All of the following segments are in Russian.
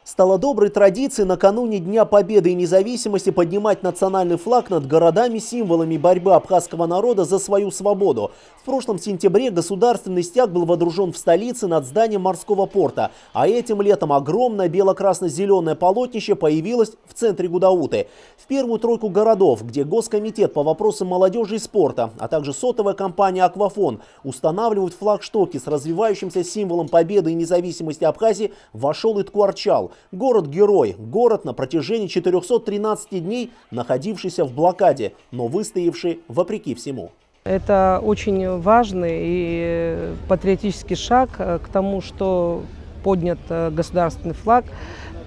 Стало доброй традицией накануне Дня Победы и независимости поднимать национальный флаг над городами-символами борьбы абхазского народа за свою свободу. В прошлом сентябре государственный стяг был водружен в столице над зданием морского порта, а этим летом огромное бело-красно-зеленое полотнище появилось в центре Гудауты. В первую тройку городов, где Госкомитет по вопросам молодежи и спорта, а также сотовая компания «Аквафон» устанавливают флагштоки с развивающимся символом победы и независимости Абхазии, вошел и Ткуарчал. Город-герой, город на протяжении 413 дней, находившийся в блокаде, но выстоявший вопреки всему. Это очень важный и патриотический шаг к тому, что поднят государственный флаг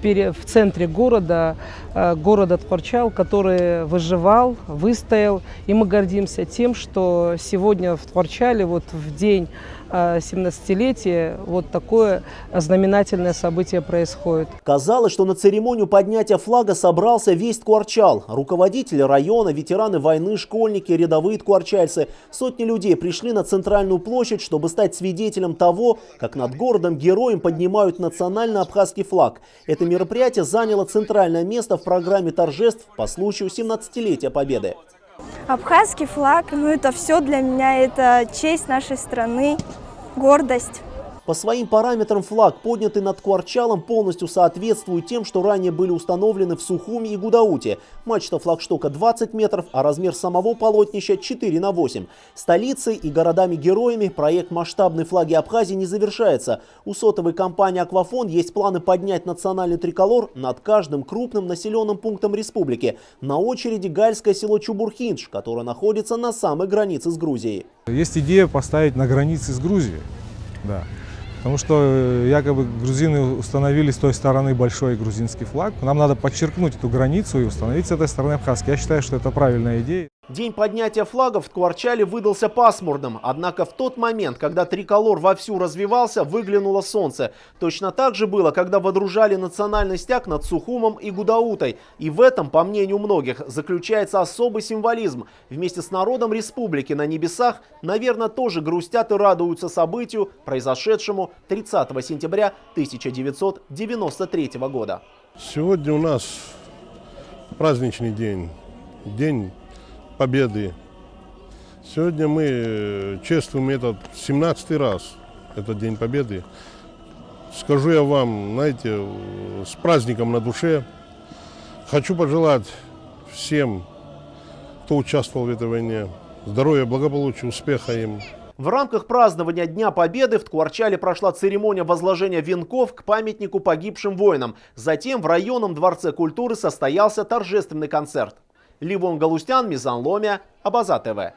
в центре города Ткуарчал, который выживал, выстоял. И мы гордимся тем, что сегодня в Ткуарчале, вот в день 17-летия, вот такое знаменательное событие происходит. Казалось, что на церемонию поднятия флага собрался весь Ткуарчал. Руководители района, ветераны войны, школьники, рядовые ткуарчальцы. Сотни людей пришли на центральную площадь, чтобы стать свидетелем того, как над городом-героем поднимают национальный абхазский флаг. Это мероприятие заняло центральное место в программе торжеств по случаю 17-летия Победы. Абхазский флаг, это все для меня, это честь нашей страны, гордость. По своим параметрам флаг, поднятый над Ткуарчалом, полностью соответствует тем, что ранее были установлены в Сухуми и Гудауте. Мачта флагштока 20 метров, а размер самого полотнища 4 на 8. Столицей и городами-героями проект «Масштабные флаги Абхазии» не завершается. У сотовой компании «Аквафон» есть планы поднять национальный триколор над каждым крупным населенным пунктом республики. На очереди гальское село Чубурхиндж, которое находится на самой границе с Грузией. Есть идея поставить на границе с Грузией. Да. Потому что якобы грузины установили с той стороны большой грузинский флаг. Нам надо подчеркнуть эту границу и установить с этой стороны абхазский. Я считаю, что это правильная идея. День поднятия флага в Ткуарчале выдался пасмурным. Однако в тот момент, когда триколор вовсю развивался, выглянуло солнце. Точно так же было, когда водружали национальный стяг над Сухумом и Гудаутой. И в этом, по мнению многих, заключается особый символизм. Вместе с народом республики на небесах, наверное, тоже грустят и радуются событию, произошедшему 30 сентября 1993 года. Сегодня у нас праздничный день, День Победы. Сегодня мы чествуем этот 17-й раз, этот День Победы. Скажу я вам, знаете, с праздником на душе. Хочу пожелать всем, кто участвовал в этой войне, здоровья, благополучия, успеха им. В рамках празднования Дня Победы в Ткуарчале прошла церемония возложения венков к памятнику погибшим воинам. Затем в районном дворце культуры состоялся торжественный концерт. Ливон Галустян, Мизан Ломя, Абаза ТВ.